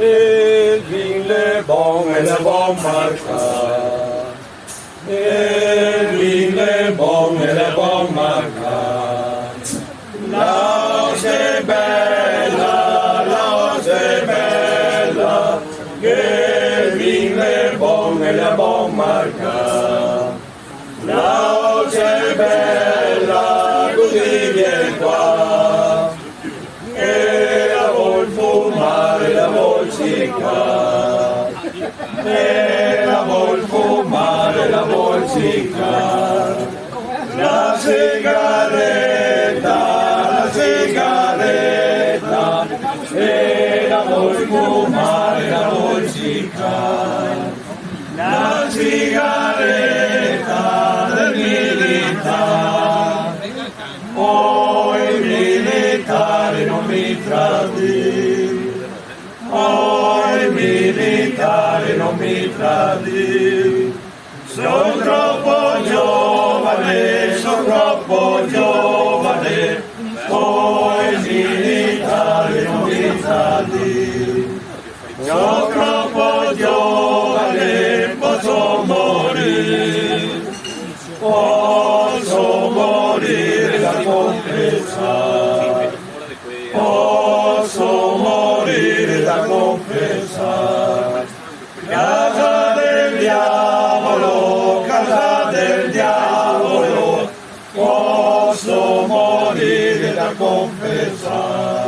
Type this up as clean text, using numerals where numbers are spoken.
il vin è buon marca, il vin è buon marca, la è bella, che il vin è buon marca, la è bella, così viene qua, e la vuol fumare, la vuol ciccare, e la vuol fumare, la vuol ciccare, la sigaretta, e la vuol fumare, la vuol ciccare, la sigaretta del militare, oh il militare non mi tradì, oh il militare non mi tradì, sono troppo giovane, oh il militare non mi tradì, sono troppo giovane, posso morire da confessare, posso morire da confessare, casa del diavolo, posso morire da confessare.